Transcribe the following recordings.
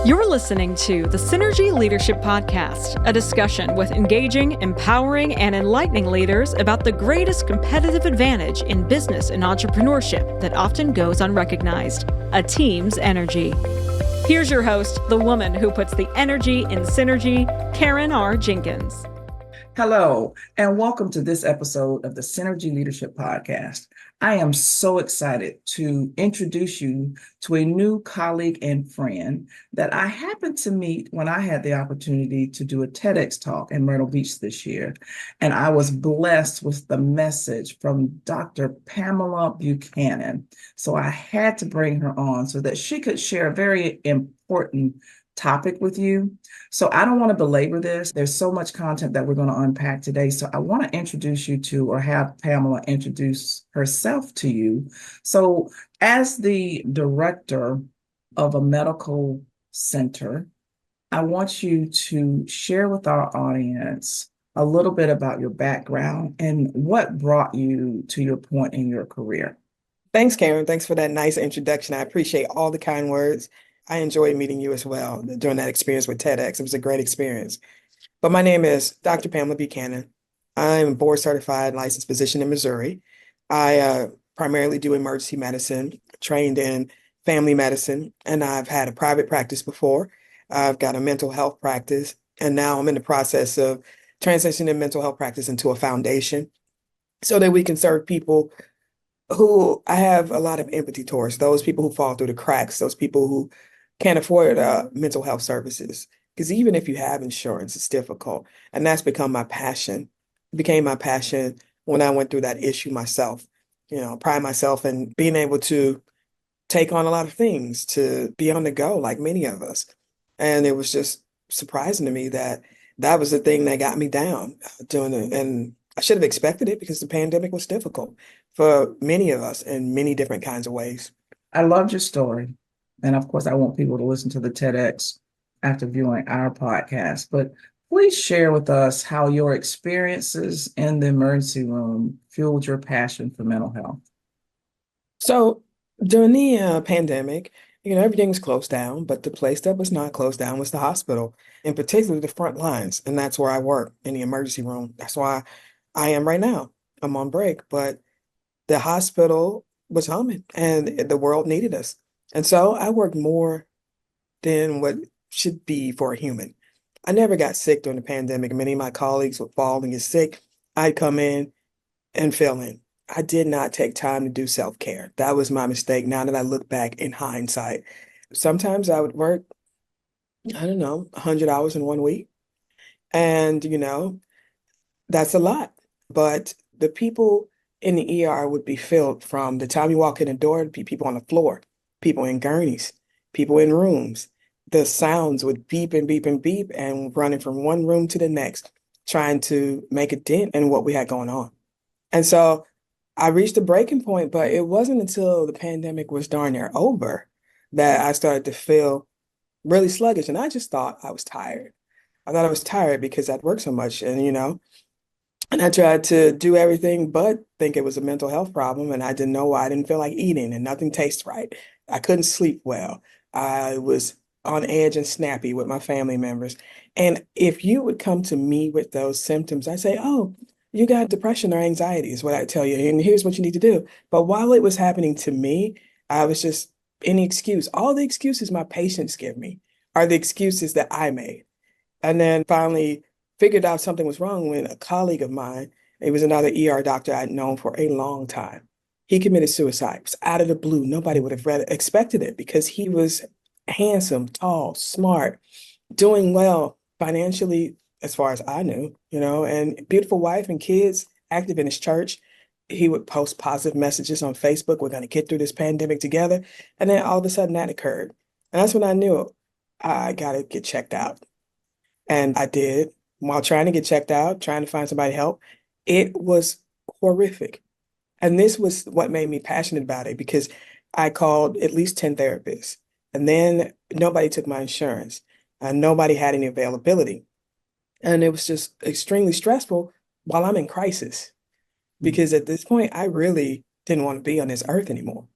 You're listening to the Synergy Leadership Podcast, a discussion with engaging, empowering, and enlightening leaders about the greatest competitive advantage in business and entrepreneurship that often goes unrecognized: a team's energy. Here's your host, the woman who puts the energy in synergy, Karen R. Jenkins. Hello, and welcome to this episode of the Synergy Leadership Podcast. I am so excited to introduce you to a new colleague and friend that I happened to meet when I had the opportunity to do a TEDx talk in Myrtle Beach this year. And I was blessed with the message from Dr. Pamela Buchanan. So I had to bring her on so that she could share a very important topic with you. So I don't want to belabor this. There's so much content that we're going to unpack today. So I want to introduce you to, or have Pamela introduce herself to you. So as the director of a medical center, I want you to share with our audience a little bit about your background and what brought you to your point in your career. Thanks, Karen. Thanks for that nice introduction. I appreciate all the kind words. I enjoyed meeting you as well during that experience with TEDx. It was a great experience. But my name is Dr. Pamela Buchanan. I'm a board certified licensed physician in Missouri. I primarily do emergency medicine, trained in family medicine, and I've had a private practice before. I've got a mental health practice, and now I'm in the process of transitioning mental health practice into a foundation so that we can serve people who I have a lot of empathy towards, those people who fall through the cracks, those people who can't afford mental health services. Because even if you have insurance, it's difficult. And that's become my passion. It became my passion when I went through that issue myself. Pride myself in being able to take on a lot of things, to be on the go like many of us. And it was just surprising to me that that was the thing that got me down doing it. And I should have expected it because the pandemic was difficult for many of us in many different kinds of ways. I loved your story. And of course, I want people to listen to the TEDx after viewing our podcast. But please share with us how your experiences in the emergency room fueled your passion for mental health. So during the pandemic, everything was closed down, but the place that was not closed down was the hospital, in particular the front lines. And that's where I work, in the emergency room. That's why I am right now. I'm on break, but the hospital was humming and the world needed us. And so I worked more than what should be for a human. I never got sick during the pandemic. Many of my colleagues would fall and get sick. I'd come in and fill in. I did not take time to do self-care. That was my mistake now that I look back in hindsight. Sometimes I would work, 100 hours in 1 week. And, that's a lot. But the people in the ER would be filled from the time you walk in the door, there'd be people on the floor, people in gurneys, people in rooms. The sounds would beep and beep and beep and running from one room to the next, trying to make a dent in what we had going on. And so I reached a breaking point, but it wasn't until the pandemic was darn near over that I started to feel really sluggish. And I just thought I was tired. I thought I was tired because I'd worked so much and I tried to do everything but think it was a mental health problem. And I didn't know why. I didn't feel like eating and nothing tastes right. I couldn't sleep well. I was on edge and snappy with my family members. And if you would come to me with those symptoms, I'd say, oh, you got depression or anxiety is what I tell you. And here's what you need to do. But while it was happening to me, I was just any excuse. All the excuses my patients give me are the excuses that I made. And then finally figured out something was wrong when a colleague of mine, it was another ER doctor I'd known for a long time. He committed suicide. It was out of the blue. Nobody would have expected it because he was handsome, tall, smart, doing well financially, as far as I knew, and beautiful wife and kids, active in his church. He would post positive messages on Facebook. We're going to get through this pandemic together. And then all of a sudden that occurred. And that's when I knew I got to get checked out. And I did. While trying to get checked out, trying to find somebody to help, it was horrific. And this was what made me passionate about it because I called at least 10 therapists. And then nobody took my insurance. Nobody had any availability. And it was just extremely stressful while I'm in crisis. Because at this point, I really didn't want to be on this earth anymore.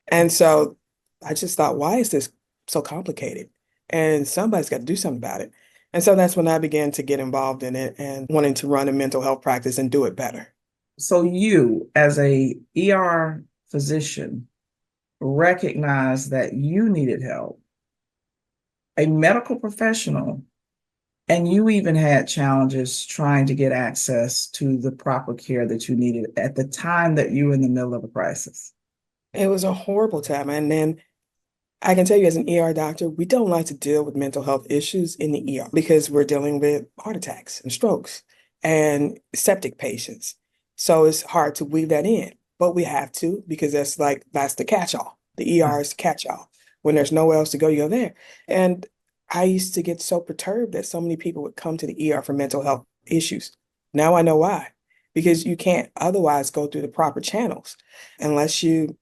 And so I just thought, why is this so complicated? and somebody's got to do something about it. And so that's when I began to get involved in it and wanting to run a mental health practice and do it better. So you, as a ER physician, recognized that you needed help, a medical professional, and you even had challenges trying to get access to the proper care that you needed at the time that you were in the middle of a crisis. It was a horrible time. And then I can tell you as an ER doctor, we don't like to deal with mental health issues in the ER because we're dealing with heart attacks and strokes and septic patients. So it's hard to weave that in, but we have to because that's the catch-all. The ER is the catch-all. When there's nowhere else to go, you go there. And I used to get so perturbed that so many people would come to the ER for mental health issues. Now I know why, because you can't otherwise go through the proper channels unless you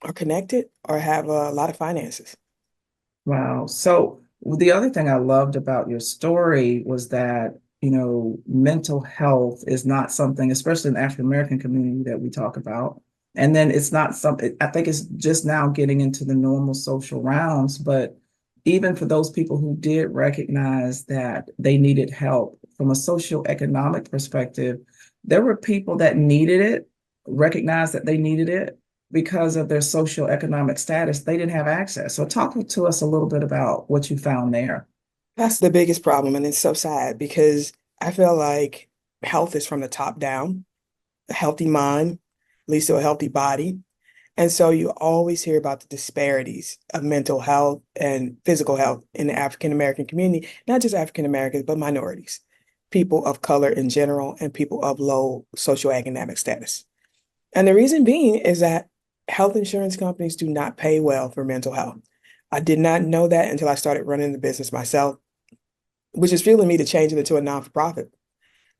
are connected or have a lot of finances. Wow. So the other thing I loved about your story was that, mental health is not something, especially in the African American community, that we talk about. And then it's not something, I think it's just now getting into the normal social rounds. But even for those people who did recognize that they needed help from a socioeconomic perspective, there were people that needed it, recognized that they needed it, because of their socioeconomic status, they didn't have access. So talk to us a little bit about what you found there. That's the biggest problem. And it's so sad because I feel like health is from the top down. A healthy mind leads to a healthy body. And so you always hear about the disparities of mental health and physical health in the African American community, not just African Americans, but minorities, people of color in general, and people of low socioeconomic status. And the reason being is that health insurance companies do not pay well for mental health. I did not know that until I started running the business myself, which is fueling me to change it into a non-for-profit.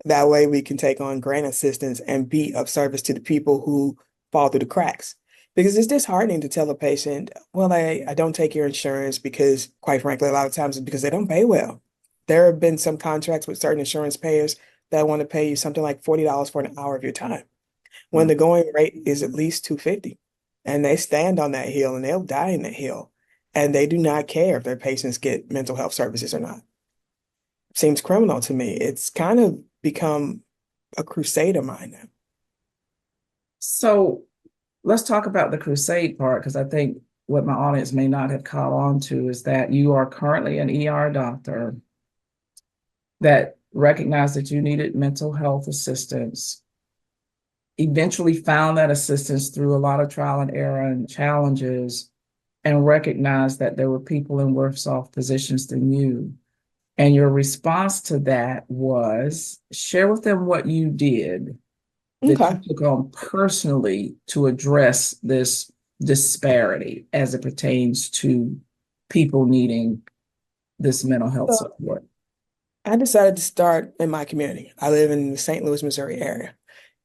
That way we can take on grant assistance and be of service to the people who fall through the cracks. Because it's disheartening to tell a patient, well, I don't take your insurance because, quite frankly, a lot of times it's because they don't pay well. There have been some contracts with certain insurance payers that want to pay you something like $40 for an hour of your time, when the going rate is at least $250. And they stand on that hill and they'll die in that hill. And they do not care if their patients get mental health services or not. Seems criminal to me. It's kind of become a crusade of mine now. So let's talk about the crusade part, because I think what my audience may not have caught on to is that you are currently an ER doctor that recognized that you needed mental health assistance, eventually found that assistance through a lot of trial and error and challenges, and recognized that there were people in worse off positions than you. And your response to that was share with them what you did that Okay. you took on personally to address this disparity as it pertains to people needing this mental health So support. I decided to start in my community. I live in the St. Louis, Missouri area,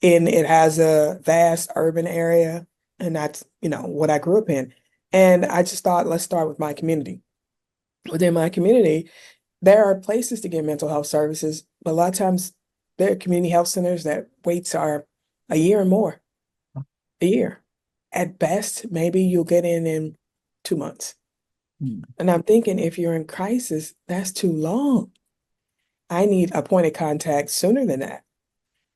and it has a vast urban area, and that's, what I grew up in. And I just thought, let's start with my community. Within my community, there are places to get mental health services, but a lot of times there are community health centers that waits are a year or more, a year. At best, maybe you'll get in 2 months. Mm. And I'm thinking, if you're in crisis, that's too long. I need a point of contact sooner than that.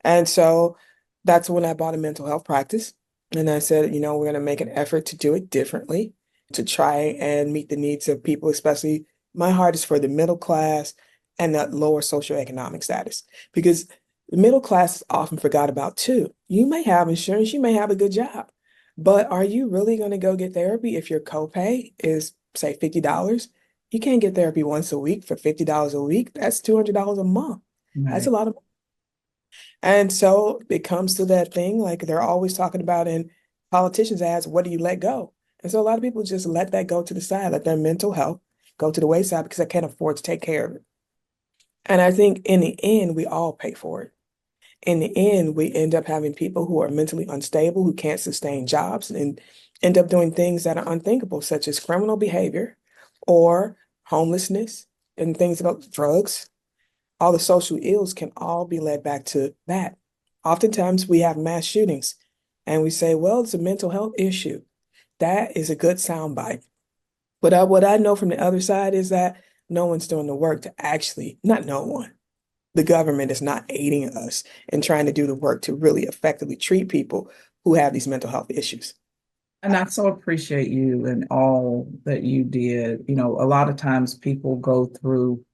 And so that's when I bought a mental health practice. And I said, we're going to make an effort to do it differently, to try and meet the needs of people, especially my heart is for the middle class and that lower socioeconomic status, because the middle class is often forgot about too. You may have insurance, you may have a good job, but are you really going to go get therapy if your copay is, say, $50? You can't get therapy once a week for $50 a week. That's $200 a month. That's Right. a lot of money. And so it comes to that thing, like they're always talking about in politicians' ads, what do you let go? And so a lot of people just let that go to the side, let their mental health go to the wayside because they can't afford to take care of it. And I think in the end, we all pay for it. In the end, we end up having people who are mentally unstable, who can't sustain jobs, and end up doing things that are unthinkable, such as criminal behavior or homelessness and things about drugs. All the social ills can all be led back to that. Oftentimes, we have mass shootings and we say, well, it's a mental health issue. That is a good soundbite. But what I know from the other side is that no one's doing the work to actually, not no one, the government is not aiding us in trying to do the work to really effectively treat people who have these mental health issues. And I so appreciate you and all that you did. You know, a lot of times people go through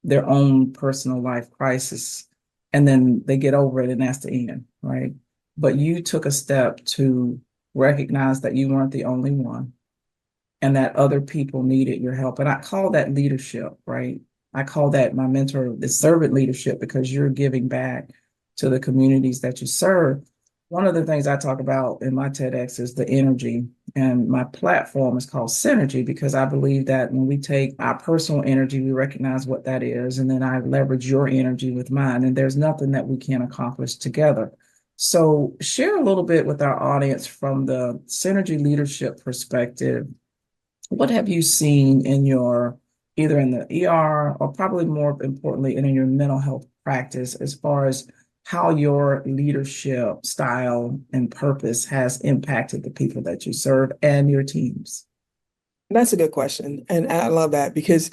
their own personal life crisis and then they get over it and that's the end, right? But you took a step to recognize that you weren't the only one and that other people needed your help. And I call that leadership, right? I call that my mentor, the servant leadership, because you're giving back to the communities that you serve. One of the things I talk about in my TEDx is the energy, and my platform is called Synergy because I believe that when we take our personal energy, we recognize what that is, and then I leverage your energy with mine, and there's nothing that we can't accomplish together. So, share a little bit with our audience from the Synergy leadership perspective. What have you seen in your either in the ER or probably more importantly in your mental health practice as far as how your leadership style and purpose has impacted the people that you serve and your teams? That's a good question. And I love that because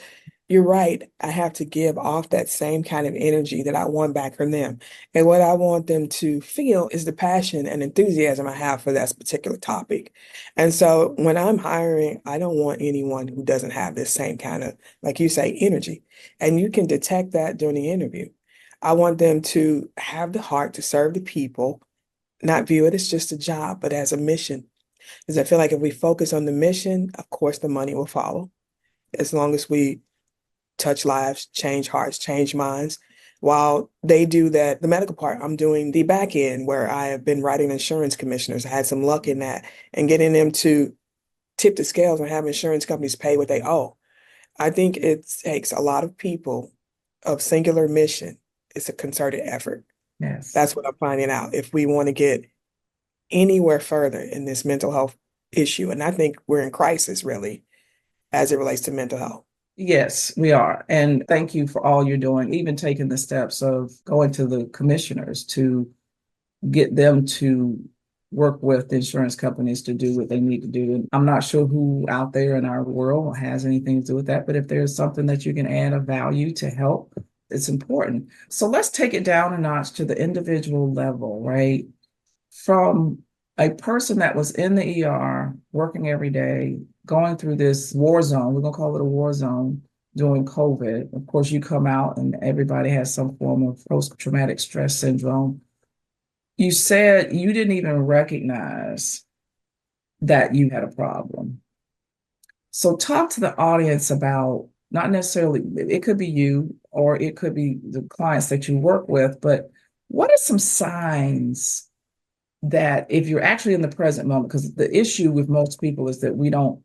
you're right. I have to give off that same kind of energy that I want back from them. And what I want them to feel is the passion and enthusiasm I have for that particular topic. And so when I'm hiring, I don't want anyone who doesn't have this same kind of, like you say, energy. And you can detect that during the interview. I want them to have the heart to serve the people, not view it as just a job, but as a mission. Because I feel like if we focus on the mission, of course, the money will follow. As long as we touch lives, change hearts, change minds. While they do that, the medical part, I'm doing the back end where I have been writing insurance commissioners. I had some luck in that and getting them to tip the scales and have insurance companies pay what they owe. I think it takes a lot of people of singular mission. It's a concerted effort. Yes. That's what I'm finding out. If we want to get anywhere further in this mental health issue, and I think we're in crisis really as it relates to mental health. Yes, we are. And thank you for all you're doing, even taking the steps of going to the commissioners to get them to work with insurance companies to do what they need to do. And I'm not sure who out there in our world has anything to do with that, but if there's something that you can add of value to help, it's important. So let's take it down a notch to the individual level, right? From a person that was in the ER working every day, going through this war zone, we're going to call it a war zone during COVID. Of course, you come out and everybody has some form of post-traumatic stress syndrome. You said you didn't even recognize that you had a problem. So talk to the audience about not necessarily, it could be you or it could be the clients that you work with, but what are some signs that if you're actually in the present moment, because the issue with most people is that we don't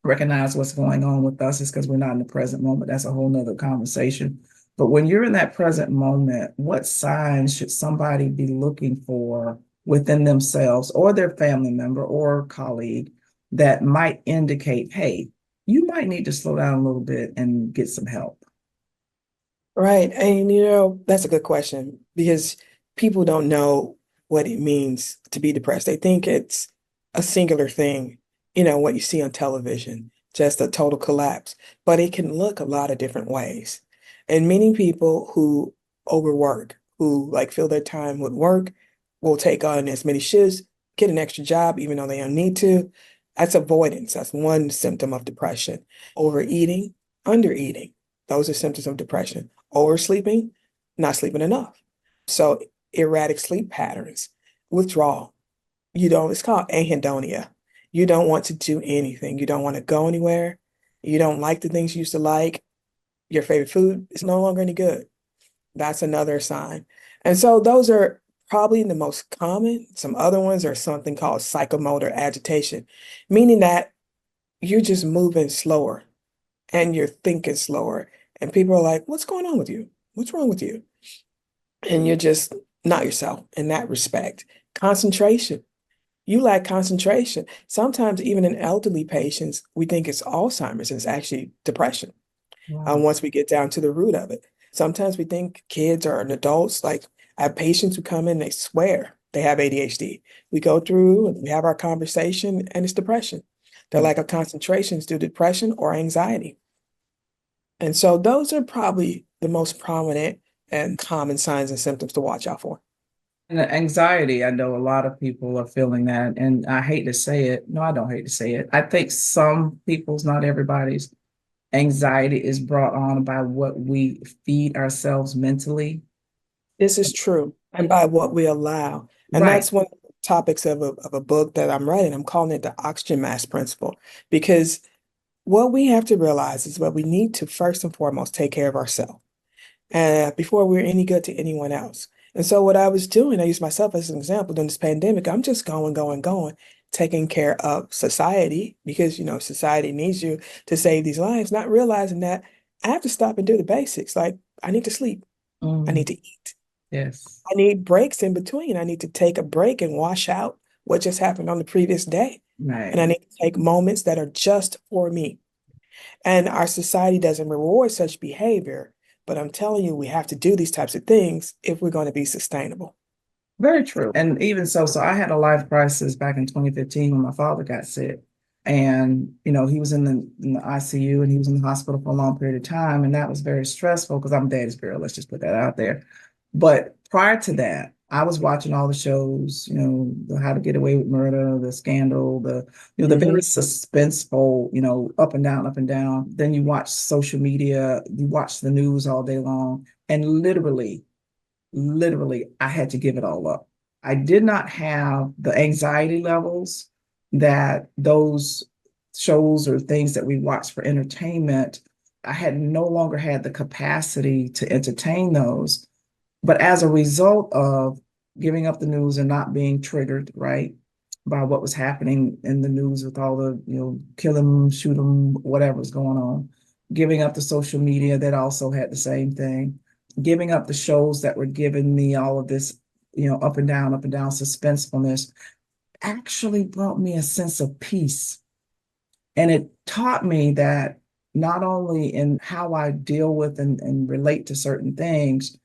recognize what's going on with us is because we're not in the present moment. That's a whole nother conversation. But when you're in that present moment, what signs should somebody be looking for within themselves or their family member or colleague that might indicate, hey, you might need to slow down a little bit and get some help? Right. And that's a good question because people don't know what it means to be depressed. They think it's a singular thing, what you see on television, just a total collapse. But it can look a lot of different ways. And many people who overwork, who like fill their time with work, will take on as many shifts, get an extra job, even though they don't need to. That's avoidance. That's one symptom of depression. Overeating, undereating. Those are symptoms of depression. Oversleeping, not sleeping enough. So erratic sleep patterns, withdrawal. It's called anhedonia. You don't want to do anything. You don't want to go anywhere. You don't like the things you used to like. Your favorite food is no longer any good. That's another sign. And so those are probably the most common. Some other ones are something called psychomotor agitation, meaning that you're just moving slower and you're thinking slower. And people are like, what's going on with you? What's wrong with you? And you're just not yourself in that respect. Concentration. You lack concentration. Sometimes, even in elderly patients, we think it's Alzheimer's, and it's actually depression. Wow. Once we get down to the root of it. Sometimes we think kids or adults, like I have patients who come in, they swear they have ADHD. We go through and we have our conversation, and it's depression. Their lack of concentration is due to depression or anxiety. And so those are probably the most prominent and common signs and symptoms to watch out for. And the anxiety, I know a lot of people are feeling that. And I hate to say it. No, I don't hate to say it. I think some people's, not everybody's, anxiety is brought on by what we feed ourselves mentally. This is true. And by what we allow. And Right. that's one of the topics of a book that I'm writing. I'm calling it the oxygen mask principle. Because what we have to realize is that we need to first and foremost take care of ourselves before we're any good to anyone else. And so what I was doing, I used myself as an example during this pandemic. I'm just going, taking care of society because, society needs you to save these lives, not realizing that I have to stop and do the basics. Like I need to sleep. I Mm, need to eat. yes. I need breaks in between. I need to take a break and wash out what just happened on the previous day. And I Right. need to take moments that are just for me. And our society doesn't reward such behavior, but I'm telling you, we have to do these types of things if we're going to be sustainable. Very true. And even so I had a life crisis back in 2015 when my father got sick. And, he was in the ICU and he was in the hospital for a long period of time. And that was very stressful because I'm daddy's girl. Let's just put that out there. But prior to that, I was watching all the shows, the How to Get Away with Murder, the Scandal, the Hmm. very suspenseful, up and down, up and down. Then you watch social media, you watch the news all day long, and literally, I had to give it all up. I did not have the anxiety levels that those shows or things that we watch for entertainment. I had no longer had the capacity to entertain those. But as a result of giving up the news and not being triggered, right, by what was happening in the news with all the, kill them, shoot them, whatever was going on, giving up the social media that also had the same thing, giving up the shows that were giving me all of this, up and down suspensefulness, actually brought me a sense of peace. And it taught me that not only in how I deal with and relate to certain things,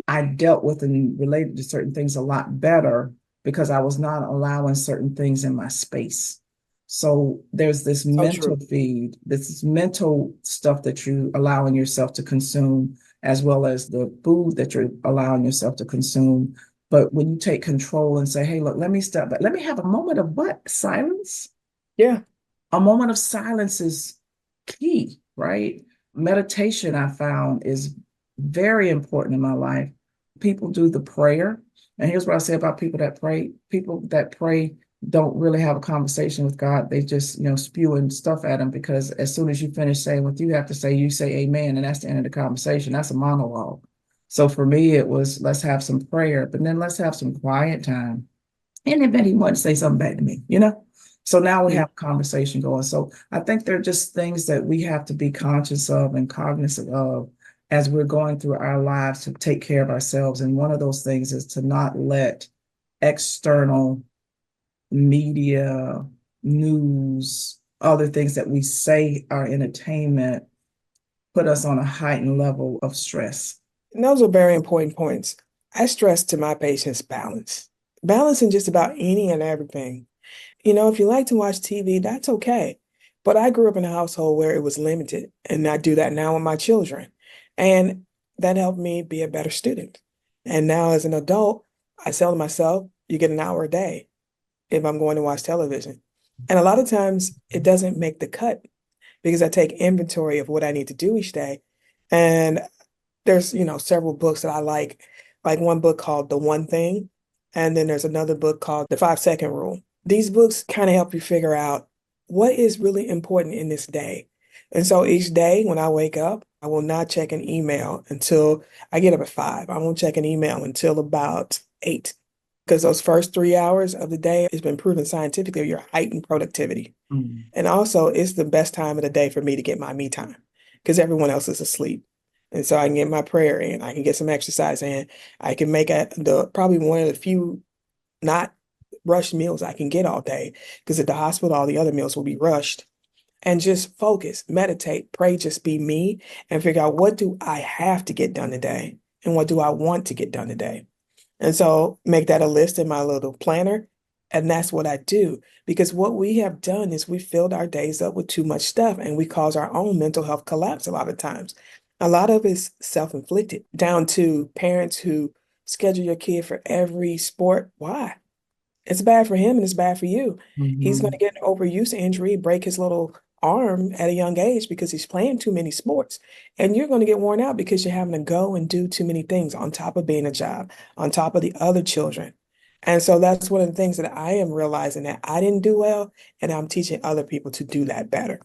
I dealt with and related to certain things a lot better because I was not allowing certain things in my space. So there's this So mental true. feed, this mental stuff that you're allowing yourself to consume, as well as the food that you're allowing yourself to consume. But when you take control and say, hey, look, let me step back, let me have a moment of what? Silence? Yeah. A moment of silence is key, right? Meditation, I found, is very important in my life. People do the prayer. And here's what I say about people that pray. People that pray don't really have a conversation with God. They just, spewing stuff at him because as soon as you finish saying what you have to say, you say amen. And that's the end of the conversation. That's a monologue. So for me, it was let's have some prayer, but then let's have some quiet time. And then he wanted to say something back to me. So now we Mm. have a conversation going. So I think they're just things that we have to be conscious of and cognizant of as we're going through our lives to take care of ourselves. And one of those things is to not let external media, news, other things that we say are entertainment put us on a heightened level of stress. And those are very important points. I stress to my patients balance. Balance in just about any and everything. If you like to watch TV, that's okay. But I grew up in a household where it was limited, and I do that now with my children. And that helped me be a better student. And now as an adult, I tell myself, you get an hour a day if I'm going to watch television. And a lot of times it doesn't make the cut because I take inventory of what I need to do each day. And there's, several books that I like one book called The One Thing, and then there's another book called The 5 Second Rule. These books kind of help you figure out what is really important in this day. And so each day when I wake up, I will not check an email until I get up at 5. I won't check an email until about 8. Because those first 3 hours of the day, it's been proven scientifically your heightened productivity. Mm. And also, it's the best time of the day for me to get my me time because everyone else is asleep. And so I can get my prayer in, I can get some exercise in, I can make the probably one of the few not rushed meals I can get all day because at the hospital, all the other meals will be rushed. And just focus, meditate, pray, just be me and figure out what do I have to get done today and what do I want to get done today. And so make that a list in my little planner And that's what I do. Because what we have done is we filled our days up with too much stuff and we cause our own mental health collapse a lot of times. A lot of it's self-inflicted, down to parents who schedule your kid for every sport. Why? It's bad for him and it's bad for you. He's going to Mhm. get an overuse injury, break his little arm at a young age because he's playing too many sports. And you're going to get worn out because you're having to go and do too many things on top of being a job, on top of the other children. And so that's one of the things that I am realizing that I didn't do well, and I'm teaching other people to do that better,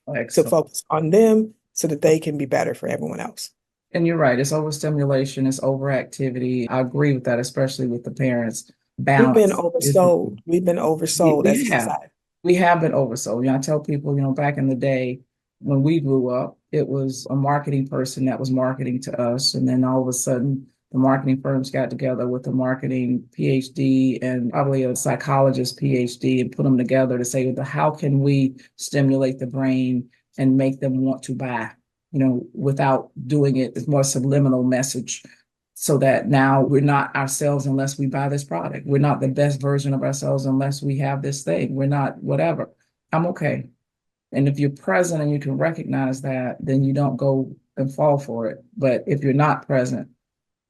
to Excellent. focus on them so that they can be better for everyone else. And you're right, it's overstimulation, it's overactivity. I agree with that, especially with the parents. We've been Balance is the oversold. We've been we, oversold as a we have society. we have been oversold. I tell people, back in the day when we grew up, it was a marketing person that was marketing to us, and then all of a sudden the marketing firms got together with a marketing PhD and probably a psychologist PhD and put them together to say, well, how can we stimulate the brain and make them want to buy, without doing it, it's more subliminal message so that now we're not ourselves unless we buy this product. We're not the best version of ourselves unless we have this thing. We're not whatever. I'm okay. And if you're present and you can recognize that, then you don't go and fall for it. But if you're not present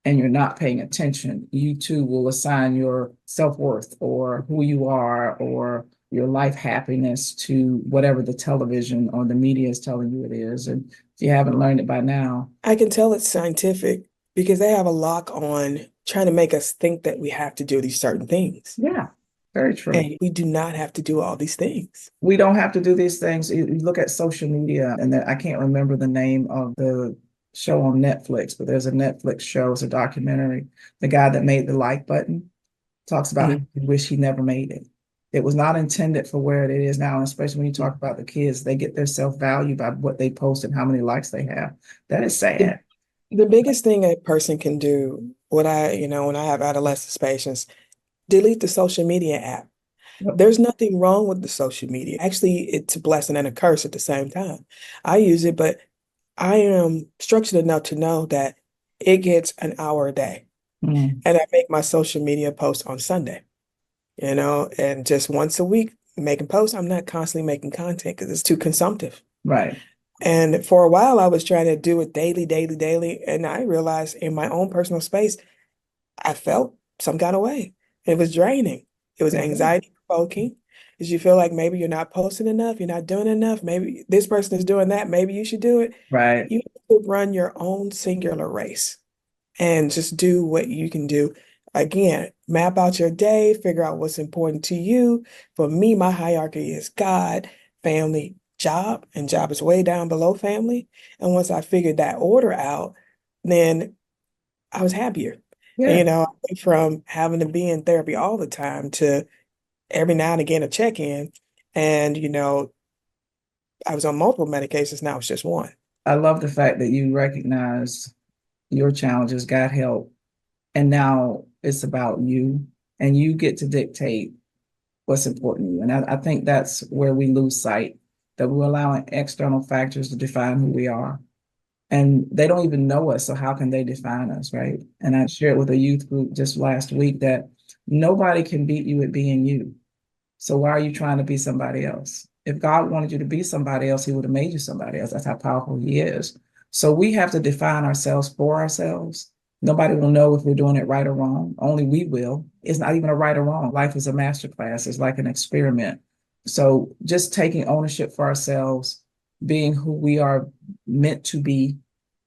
and you're not paying attention, you too will assign your self-worth or who you are or your life happiness to whatever the television or the media is telling you it is. And if you haven't learned it by now, I can tell it's scientific because they have a lock on trying to make us think that we have to do these certain things. yeah, very true. And we do not have to do all these things. We don't have to do these things. You look at social media, and I can't remember the name of the show on Netflix, but there's a Netflix show, it's a documentary. The guy that made the like button talks about how Mhm. he wish he never made it. It was not intended for where it is now, and especially when you talk about the kids, they get their self-value by what they post and how many likes they have. That is The, sad. the biggest thing a person can do, when I have adolescent patients, delete the social media app. Yep. There's nothing wrong with the social media. Actually, it's a blessing and a curse at the same time. I use it, but I am structured enough to know that it gets an hour a day. Mm, And I make my social media post on Sunday, and just once a week making posts. I'm not constantly making content because it's too consumptive. right. And for a while, I was trying to do it daily, daily, daily. And I realized in my own personal space, I felt some kind of way. It was draining. It was anxiety provoking because you feel like maybe you're not posting enough, you're not doing enough. Maybe this person is doing that. Maybe you should do it. Right. You have to run your own singular race and just do what you can do. Again, map out your day, figure out what's important to you. For me, my hierarchy is God, family, job, and job is way down below family. And once I figured that order out, then I was happier. And, Yeah. I went from having to be in therapy all the time to every now and again a check-in. And, I was on multiple medications. Now it's just one. I love the fact that you recognize your challenges, got help, and now it's about you, and you get to dictate what's important to you. And I think that's where we lose sight, that we're allowing external factors to define who we are. And they don't even know us, so how can they define us, right? And I shared with a youth group just last week that nobody can beat you at being you. So why are you trying to be somebody else? If God wanted you to be somebody else, he would have made you somebody else. That's how powerful he is. So we have to define ourselves for ourselves. Nobody will know if we're doing it right or wrong. Only we will. It's not even a right or wrong. Life is a master class. It's like an experiment. So just taking ownership for ourselves, being who we are meant to be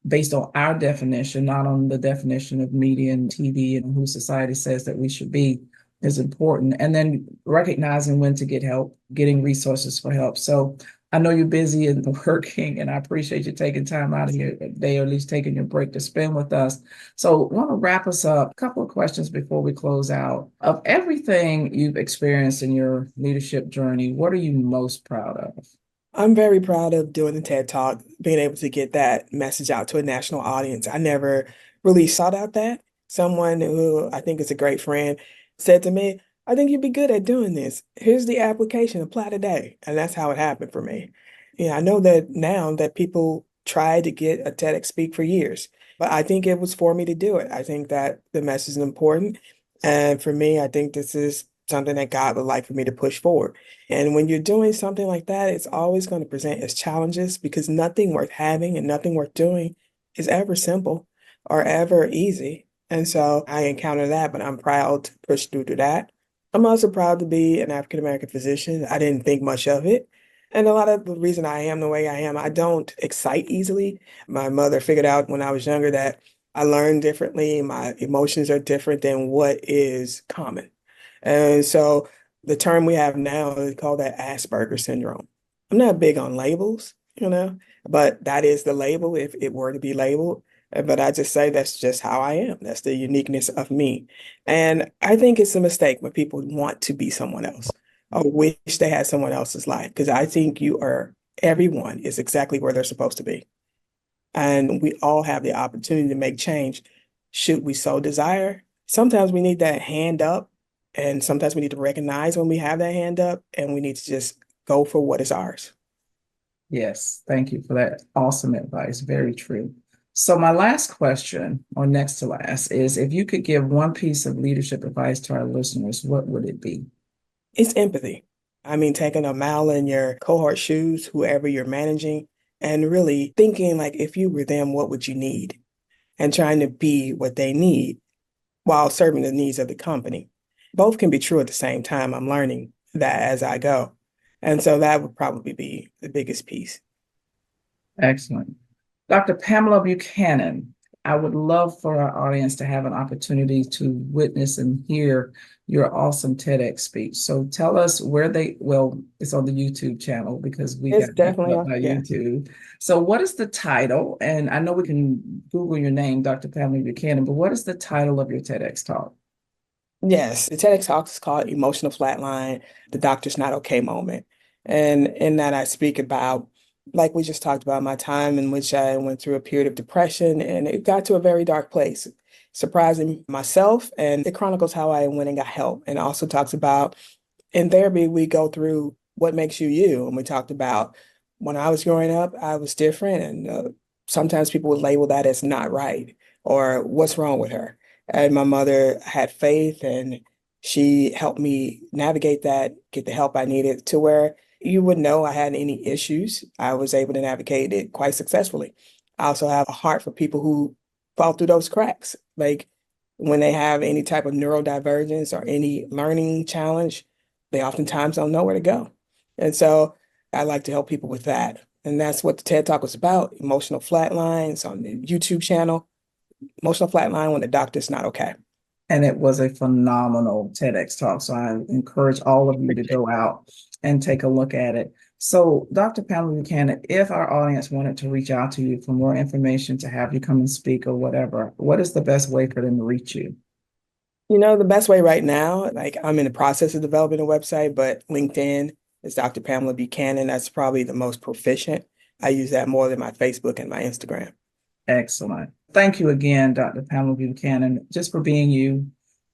based on our definition, not on the definition of media and TV and who society says that we should be, is important. And then recognizing when to get help, getting resources for help. So I know you're busy and working, and I appreciate you taking time out of your day, or at least taking your break to spend with us. So I want to wrap us up. A couple of questions before we close out. Of everything you've experienced in your leadership journey, what are you most proud of? I'm very proud of doing the TED Talk, being able to get that message out to a national audience. I never really sought out that. Someone who I think is a great friend said to me, I think you'd be good at doing this. Here's the application, apply today. And that's how it happened for me. I know that now that people try to get a TEDx speak for years, but I think it was for me to do it. I think that the message is important. And for me, I think this is something that God would like for me to push forward. And when you're doing something like that, it's always going to present as challenges because nothing worth having and nothing worth doing is ever simple or ever easy. And so I encounter that, but I'm proud to push through to that. I'm also proud to be an African American physician. I didn't think much of it. And a lot of the reason I am the way I am, I don't excite easily. My mother figured out when I was younger that I learn differently. My emotions are different than what is common. And so the term we have now is called that Asperger syndrome. I'm not big on labels, but that is the label if it were to be labeled. But I just say that's just how I am. That's the uniqueness of me. And I think it's a mistake when people want to be someone else or wish they had someone else's life, because I think everyone is exactly where they're supposed to be. And we all have the opportunity to make change should we so desire. Sometimes we need that hand up, and sometimes we need to recognize when we have that hand up, and we need to just go for what is ours. Yes, thank you for that awesome advice. Very true. So my last question, or next to last, is if you could give one piece of leadership advice to our listeners, what would it be? It's empathy. I mean, taking a mile in your cohort shoes, whoever you're managing, and really thinking like if you were them, what would you need? And trying to be what they need while serving the needs of the company. Both can be true at the same time. I'm learning that as I go. And so that would probably be the biggest piece. Excellent. Dr. Pamela Buchanan, I would love for our audience to have an opportunity to witness and hear your awesome TEDx speech. So tell us it's on the YouTube channel because we It's got definitely up by YouTube. So what is the title? And I know we can Google your name, Dr. Pamela Buchanan, but what is the title of your TEDx talk? Yes, the TEDx talk is called Emotional Flatline, the Doctor's Not Okay Moment. And in that I speak about, like we just talked about, my time in which I went through a period of depression and it got to a very dark place, surprising myself. And it chronicles how I went and got help, and also talks about in therapy, we go through what makes you you. And we talked about when I was growing up, I was different. And sometimes people would label that as not right or what's wrong with her. And my mother had faith and she helped me navigate that, get the help I needed to where you wouldn't know I had any issues. I was able to navigate it quite successfully. I also have a heart for people who fall through those cracks. Like when they have any type of neurodivergence or any learning challenge, they oftentimes don't know where to go. And so I like to help people with that. And that's what the TED Talk was about, emotional flatlines on the YouTube channel, emotional flatline when the doctor's not okay. And it was a phenomenal TEDx talk. So I encourage all of you to go out and take a look at it. So Dr. Pamela Buchanan, if our audience wanted to reach out to you for more information, to have you come and speak or whatever, what is the best way for them to reach you? The best way right now, like I'm in the process of developing a website, but LinkedIn is Dr. Pamela Buchanan. That's probably the most proficient. I use that more than my Facebook and my Instagram. Excellent. Thank you again, Dr. Pamela Buchanan, just for being you,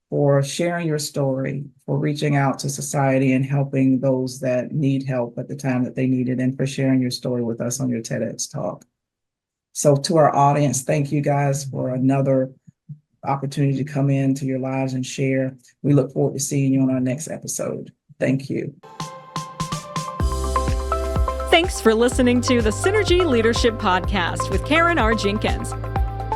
for sharing your story, for reaching out to society and helping those that need help at the time that they need it, and for sharing your story with us on your TEDx talk. So to our audience, thank you guys for another opportunity to come into your lives and share. We look forward to seeing you on our next episode. Thank you. Thanks for listening to the Synergy Leadership Podcast with Karen R. Jenkins.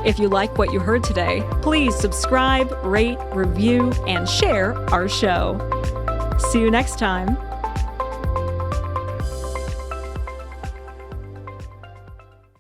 If you like what you heard today, please subscribe, rate, review, and share our show. See you next time.